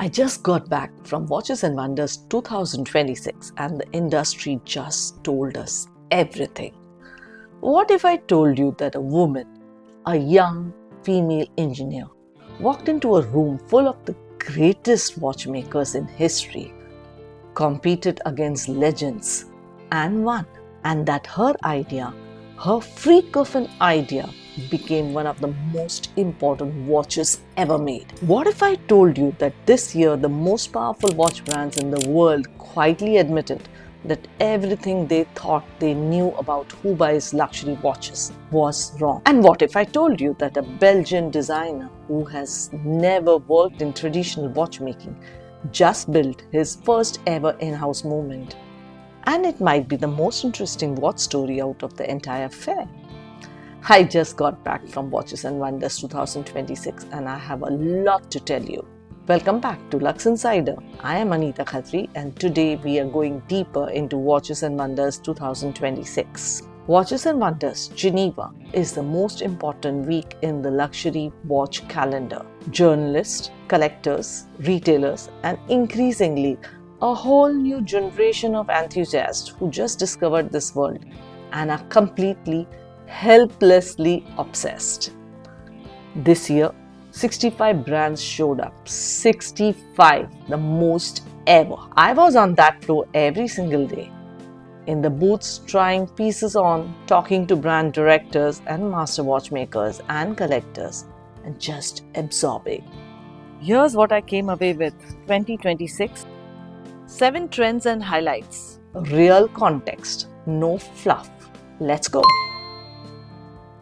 I just got back from Watches and Wonders 2026 and the industry just told us everything. What if I told you that a woman, a young female engineer, walked into a room full of the greatest watchmakers in history, competed against legends and won, and that her idea, her freak of an idea, became one of the most important watches ever made? What if I told you that this year the most powerful watch brands in the world quietly admitted that everything they thought they knew about who buys luxury watches was wrong? And what if I told you that a Belgian designer who has never worked in traditional watchmaking just built his first ever in-house movement? And it might be the most interesting watch story out of the entire fair. I just got back from Watches and Wonders 2026 and I have a lot to tell you. Welcome back to Luxe Insider. I am Anita Khatri and today we are going deeper into Watches and Wonders 2026. Watches and Wonders Geneva is the most important week in the luxury watch calendar. Journalists, collectors, retailers and increasingly a whole new generation of enthusiasts who just discovered this world and are completely helplessly obsessed. This year, 65 brands showed up. 65, the most ever. I was on that floor every single day. In the booths, trying pieces on, talking to brand directors and master watchmakers and collectors, and just absorbing. Here's what I came away with 2026. 7 trends and highlights. Real context, no fluff. Let's go.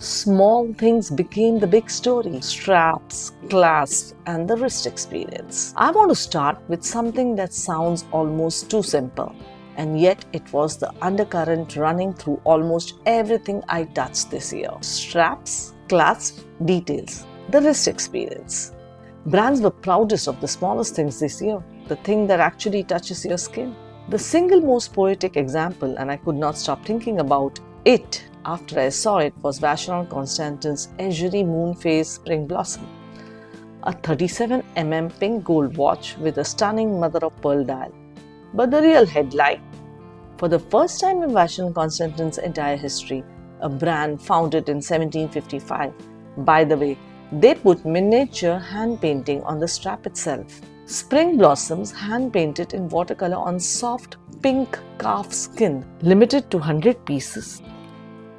Small things became the big story. Straps, clasps, and the wrist experience. I want to start with something that sounds almost too simple, and yet it was the undercurrent running through almost everything I touched this year. Straps, clasps, details, the wrist experience. Brands were proudest of the smallest things this year, the thing that actually touches your skin. The single most poetic example, and I could not stop thinking about it after I saw it, was Vacheron Constantin's Azure Moon Phase Spring Blossom. A 37 mm pink gold watch with a stunning mother of pearl dial. But the real headline: for the first time in Vacheron Constantin's entire history, a brand founded in 1755. By the way, they put miniature hand painting on the strap itself. Spring blossoms hand painted in watercolor on soft pink calf skin, limited to 100 pieces.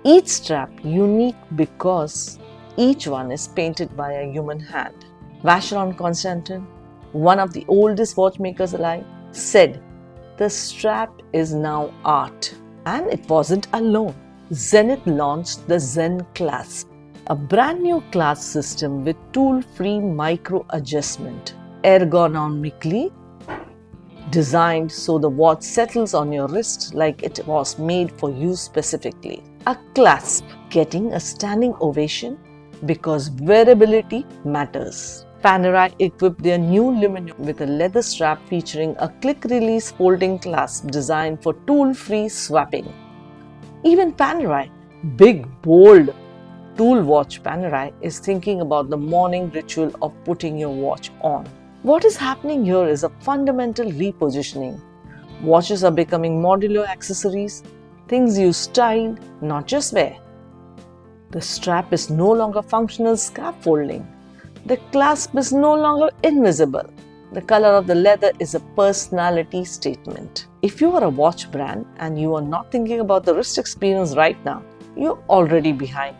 Each strap unique because each one is painted by a human hand. Vacheron Constantin, one of the oldest watchmakers alive, said the strap is now art. And it wasn't alone. Zenith launched the Zen Clasp, a brand new clasp system with tool-free micro adjustment, ergonomically designed so the watch settles on your wrist like it was made for you specifically. A clasp getting a standing ovation because wearability matters. Panerai equipped their new Lumineux with a leather strap featuring a click-release folding clasp designed for tool-free swapping. Even Panerai, big, bold tool watch Panerai, is thinking about the morning ritual of putting your watch on. What is happening here is a fundamental repositioning. Watches are becoming modular accessories, things you style, not just wear. The strap is no longer functional scaffolding. The clasp is no longer invisible. The color of the leather is a personality statement. If you are a watch brand and you are not thinking about the wrist experience right now, you're already behind.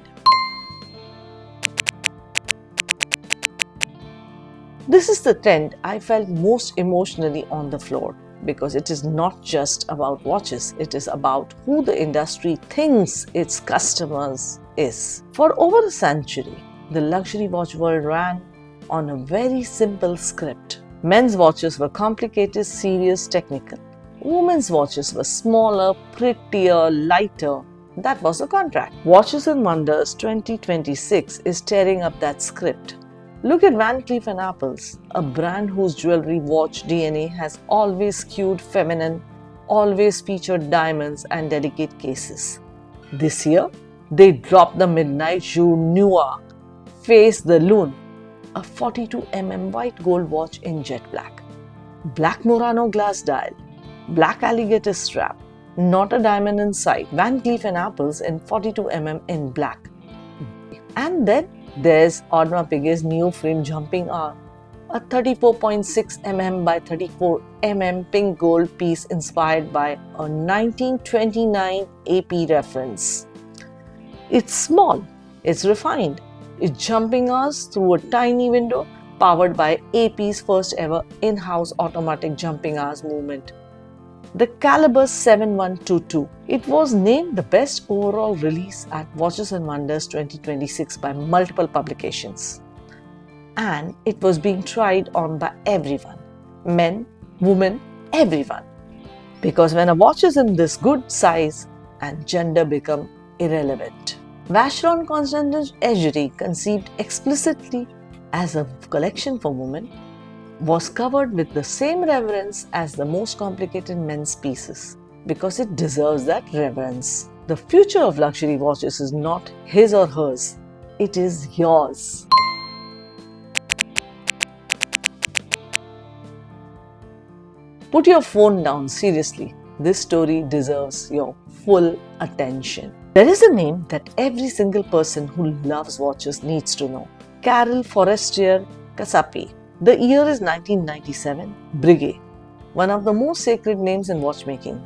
This is the trend I felt most emotionally on the floor, because it is not just about watches, it is about who the industry thinks its customers is. For over a century, the luxury watch world ran on a very simple script. Men's watches were complicated, serious, technical. Women's watches were smaller, prettier, lighter. That was the contract. Watches and Wonders 2026 is tearing up that script. Look at Van Cleef & Arpels, a brand whose jewelry watch DNA has always skewed feminine, always featured diamonds and delicate cases. This year, they dropped the Midnight Jour Noir, Face the Lune, a 42 mm white gold watch in jet black. black Murano glass dial, black alligator strap, not a diamond in sight, Van Cleef & Arpels in 42mm in black. And then there's Audemars Piguet's new frame jumping arm, a 34.6mm by 34mm pink gold piece inspired by a 1929 AP reference. It's small, it's refined, it's jumping us through a tiny window powered by AP's first ever in-house automatic jumping hours movement, the caliber 7122. It was named the best overall release at Watches and Wonders 2026 by multiple publications. And it was being tried on by everyone, men, women, everyone. Because when a watch is in this good size and gender become irrelevant. Vacheron Constantin Egerie, conceived explicitly as a collection for women, was covered with the same reverence as the most complicated men's pieces because it deserves that reverence. The future of luxury watches is not his or hers, it is yours. Put your phone down, seriously. This story deserves your full attention. There is a name that every single person who loves watches needs to know. Carole Forestier-Kasapi. The year is 1997. Breguet, one of the most sacred names in watchmaking.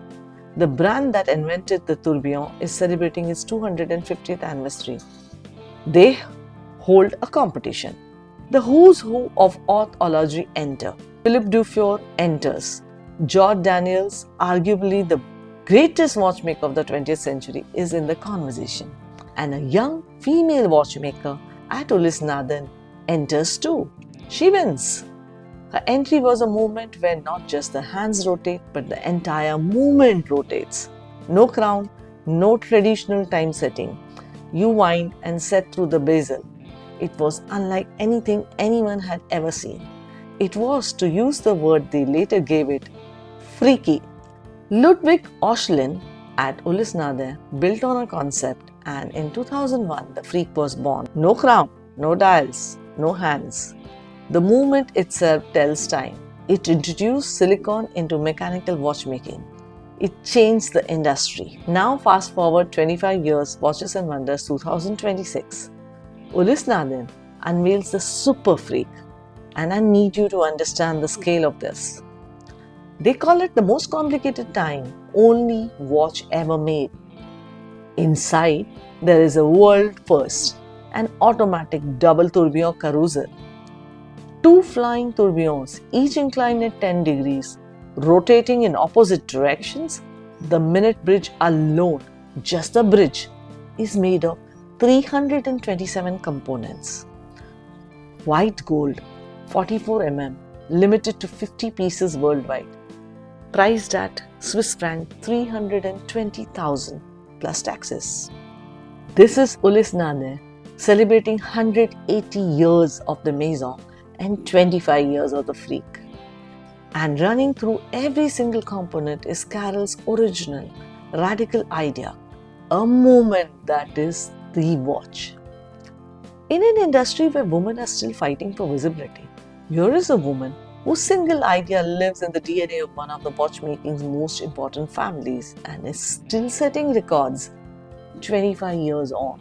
The brand that invented the tourbillon is celebrating its 250th anniversary. They hold a competition. The who's who of haute horlogerie enter. Philippe Dufour enters. George Daniels, arguably the greatest watchmaker of the 20th century, is in the conversation. And a young female watchmaker at Ulysse Nardin enters too. She wins. Her entry was a moment where not just the hands rotate, but the entire movement rotates. No crown, no traditional time setting. You wind and set through the bezel. It was unlike anything anyone had ever seen. It was, to use the word they later gave it, freaky. Ludwig Oechlin at Ulysse Nardin built on a concept, and in 2001 the Freak was born. No crown, no dials, no hands. The movement itself tells time. It introduced silicon into mechanical watchmaking. It changed the industry. Now fast forward 25 years, Watches and Wonders 2026. Ulysse Nardin unveils the Super Freak, and I need you to understand the scale of this. They call it the most complicated time only watch ever made. Inside, there is a world first, an automatic double tourbillon carousel. 2 flying tourbillons, each inclined at 10 degrees, rotating in opposite directions. The minute bridge alone, just the bridge, is made of 327 components. White gold, 44mm, limited to 50 pieces worldwide. Priced at Swiss franc 320,000 plus taxes. This is Ulysse Nardin celebrating 180 years of the Maison and 25 years of the Freak. And running through every single component is Carole's original, radical idea, a moment that is the watch. In an industry where women are still fighting for visibility, here is a woman whose single idea lives in the DNA of one of the watchmaking's most important families and is still setting records 25 years on.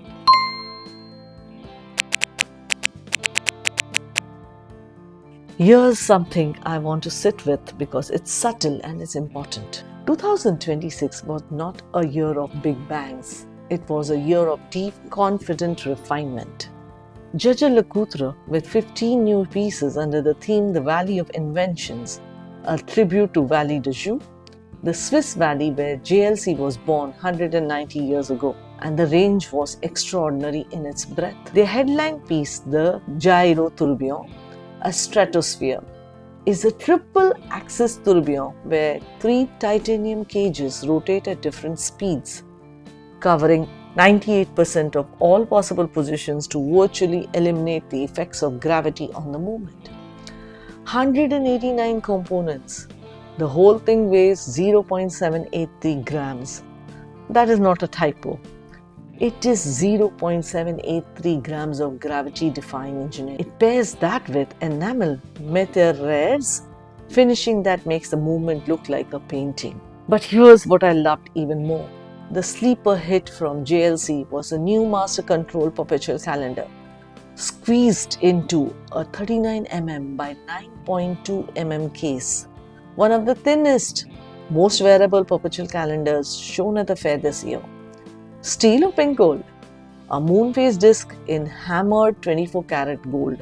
Here's something I want to sit with because it's subtle and it's important. 2026 was not a year of big bangs. It was a year of deep, confident refinement. Judge Lecoutre, with 15 new pieces under the theme The Valley of Inventions, a tribute to Valley de Joux, the Swiss valley where JLC was born 190 years ago, and the range was extraordinary in its breadth. Their headline piece, the Gyro Tourbillon, a stratosphere, is a triple-axis tourbillon where 3 titanium cages rotate at different speeds, covering 98% of all possible positions to virtually eliminate the effects of gravity on the movement. 189 components. The whole thing weighs 0.783 grams. That is not a typo. It is 0.783 grams of gravity-defying engineering. It pairs that with enamel matière rares finishing that makes the movement look like a painting. But here's what I loved even more. The sleeper hit from JLC was a new Master Control perpetual calendar, squeezed into a 39mm by 9.2mm case. One of the thinnest, most wearable perpetual calendars shown at the fair this year. Steel or pink gold? A moon phase disc in hammered 24-karat gold.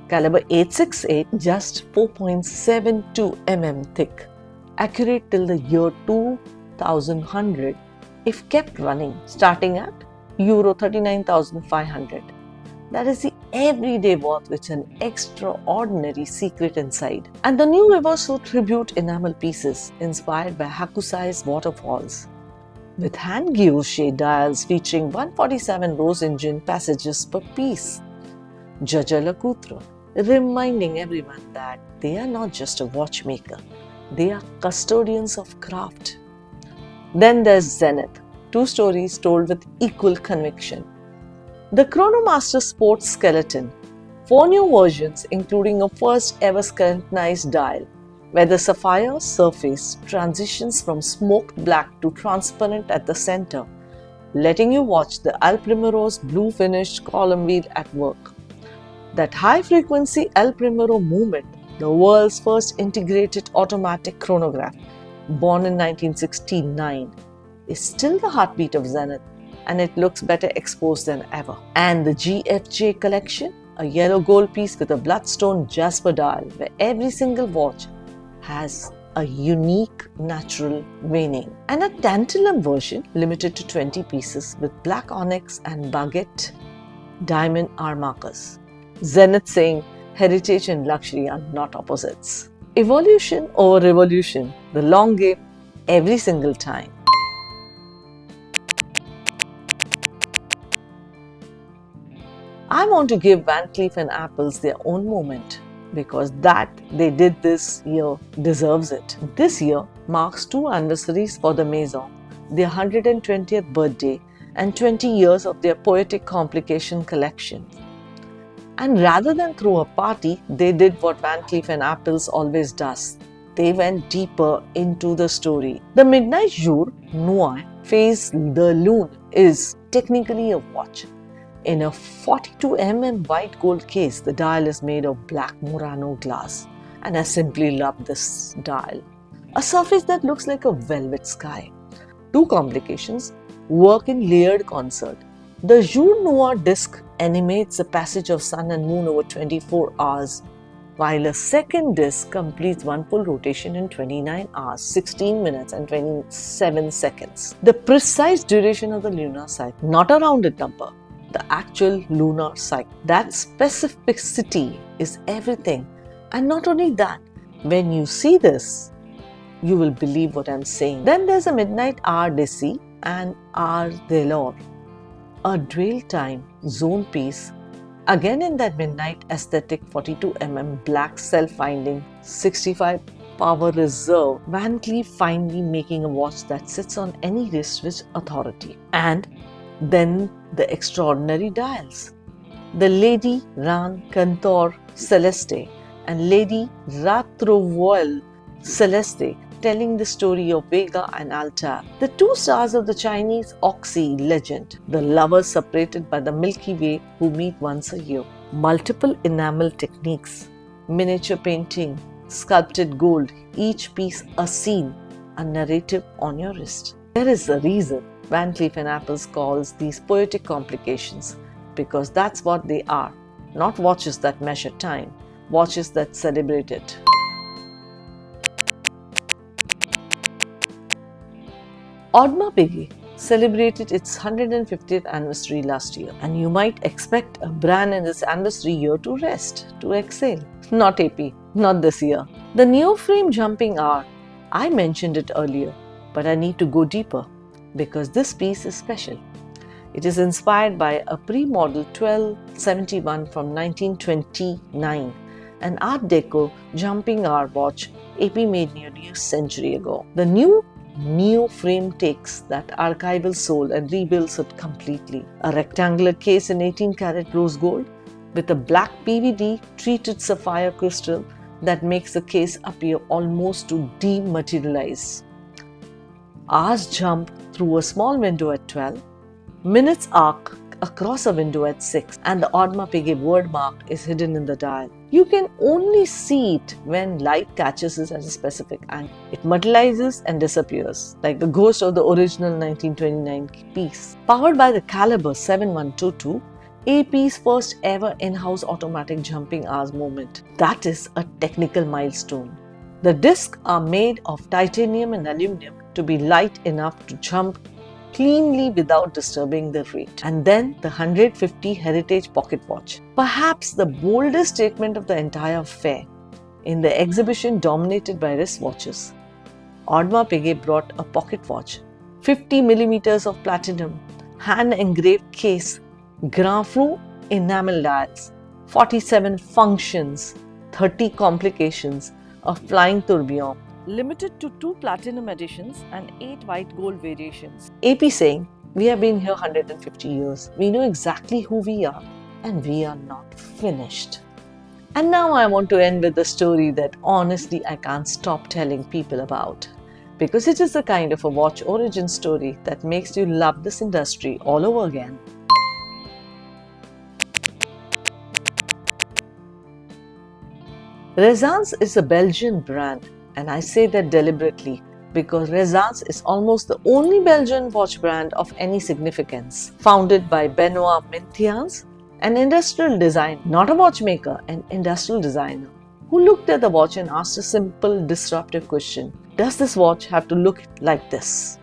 Caliber 868, just 4.72mm thick. Accurate till the year 2100 if kept running, starting at Euro 39,500. That is the everyday worth with an extraordinary secret inside. And the new Reverso tribute enamel pieces inspired by Hakusai's waterfalls, with hand guilloche dials featuring 147 rose engine passages per piece. Jaja Lacoutre, reminding everyone that they are not just a watchmaker, they are custodians of craft. Then there's Zenith, two stories told with equal conviction. The Chronomaster Sports Skeleton, 4 new versions including a first ever skeletonized dial, where the sapphire surface transitions from smoked black to transparent at the center, letting you watch the El Primero's blue finished column wheel at work. That high frequency El Primero movement, the world's first integrated automatic chronograph, born in 1969, is still the heartbeat of Zenith, and it looks better exposed than ever. And the GFJ collection, a yellow gold piece with a bloodstone jasper dial, where every single watch has a unique natural veining. And a tantalum version limited to 20 pieces with black onyx and baguette diamond R markers. Zenith saying heritage and luxury are not opposites. Evolution over revolution, the long game every single time. I want to give Van Cleef & Arpels their own moment, because that they did this year deserves it. This year marks 2 anniversaries for the Maison, their 120th birthday and 20 years of their Poetic Complication collection. And rather than throw a party, they did what Van Cleef & Arpels always does. They went deeper into the story. The Midnight Jour Noir Phase de Lune is technically a watch. In a 42mm white gold case, the dial is made of black Murano glass, and I simply love this dial. A surface that looks like a velvet sky. 2 complications work in layered concert. The Jour Noir disc animates the passage of sun and moon over 24 hours, while a second disc completes one full rotation in 29 hours, 16 minutes and 27 seconds. The precise duration of the lunar cycle, not a rounded number, the actual lunar cycle. That specificity is everything. And not only that, when you see this, you will believe what I'm saying. Then there's a Midnight Hour Desi and Hour de l'Or, a dwell time zone piece, again in that midnight aesthetic 42mm black self-finding 65 power reserve. Van Cleef finally making a watch that sits on any wrist with authority. And then the extraordinary dials. The Lady Ran Cantor Celeste and Lady Ratrouvolle Celeste, telling the story of Vega and Altair, the 2 stars of the Chinese Oxy legend, the lovers separated by the Milky Way who meet once a year. Multiple enamel techniques, miniature painting, sculpted gold, each piece a scene, a narrative on your wrist. There is a reason Van Cleef & Arpels calls these poetic complications, because that's what they are, not watches that measure time, watches that celebrate it. Audemars Piguet celebrated its 150th anniversary last year, and you might expect a brand in this anniversary year to rest, to exhale. Not AP, not this year. The neoprene jumping hour, I mentioned it earlier, but I need to go deeper, because this piece is special. It is inspired by a pre-model 1271 from 1929, an Art Deco jumping hour watch AP made nearly a century ago. The new frame takes that archival soul and rebuilds it completely. A rectangular case in 18 karat rose gold with a black PVD treated sapphire crystal that makes the case appear almost to dematerialize. Hours jump through a small window at 12, minutes arc across a window at 6, and the Audemars Piguet word mark is hidden in the dial. You can only see it when light catches it at a specific angle. It materializes and disappears, like the ghost of the original 1929 piece. Powered by the caliber 7122, AP's first ever in-house automatic jumping hours movement. That is a technical milestone. The discs are made of titanium and aluminum to be light enough to jump cleanly without disturbing the rate. And then the 150 Heritage Pocket Watch. Perhaps the boldest statement of the entire fair. In the exhibition dominated by wristwatches, Audemars Piguet brought a pocket watch, 50mm of platinum, hand-engraved case, Grand Fru enamel dials, 47 functions, 30 complications, a flying tourbillon, limited to 2 platinum editions and 8 white gold variations. AP saying, we have been here 150 years. We know exactly who we are and we are not finished. And now I want to end with a story that honestly I can't stop telling people about. Because it is the kind of a watch origin story that makes you love this industry all over again. Ressence is a Belgian brand, and I say that deliberately because Ressence is almost the only Belgian watch brand of any significance. Founded by Benoît Mintiens, an industrial designer, not a watchmaker, an industrial designer, who looked at the watch and asked a simple, disruptive question: does this watch have to look like this?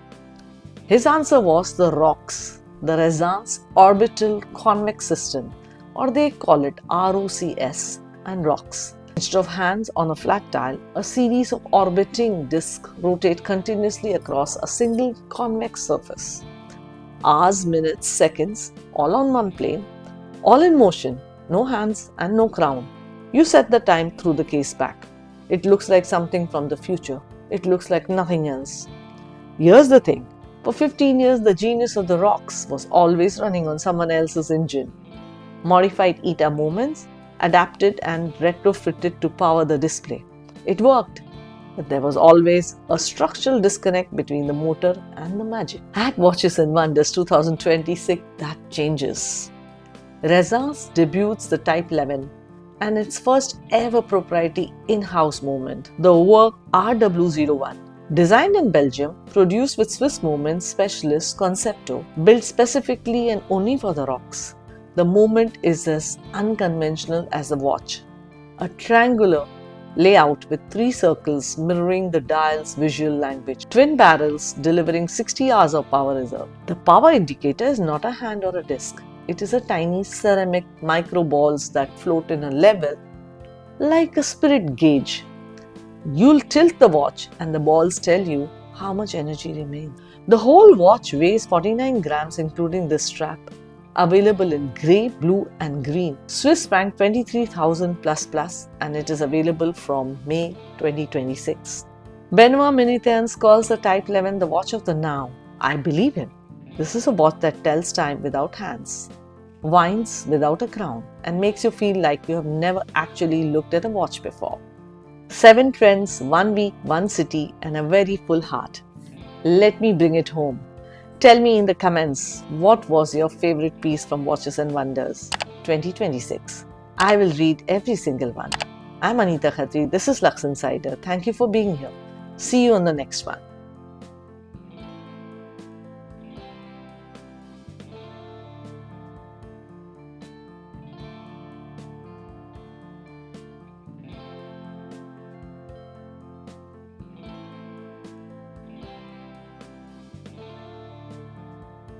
His answer was the ROCS, the Ressence Orbital Convex System, or they call it ROCS and ROCS. Instead of hands on a flat dial, a series of orbiting discs rotate continuously across a single convex surface. Hours, minutes, seconds, all on one plane, all in motion, no hands and no crown. You set the time through the case back. It looks like something from the future. It looks like nothing else. Here's the thing. For 15 years, the genius of the ROCS was always running on someone else's engine. Modified ETA movements, adapted and retrofitted to power the display. It worked, but there was always a structural disconnect between the motor and the magic. At Watches and Wonders 2026, that changes. Ressence debuts the Type 11 and its first ever proprietary in-house movement, the work RW01. Designed in Belgium, produced with Swiss movement specialist Concepto, built specifically and only for the ROCS. The movement is as unconventional as the watch. A triangular layout with 3 circles mirroring the dial's visual language. Twin barrels delivering 60 hours of power reserve. The power indicator is not a hand or a disc. It is a tiny ceramic micro balls that float in a level like a spirit gauge. You'll tilt the watch and the balls tell you how much energy remains. The whole watch weighs 49 grams including the strap. Available in grey, blue and green. Swiss franc 23,000++, and it is available from May 2026. Benoît Mintiens calls the Type 11 the watch of the now. I believe him. This is a watch that tells time without hands, whines without a crown, and makes you feel like you have never actually looked at a watch before. 7 trends, 1 week, 1 city, and a very full heart. Let me bring it home. Tell me in the comments, what was your favorite piece from Watches and Wonders 2026? I will read every single one. I'm Anita Khatri. This is Luxe Insider. Thank you for being here. See you on the next one.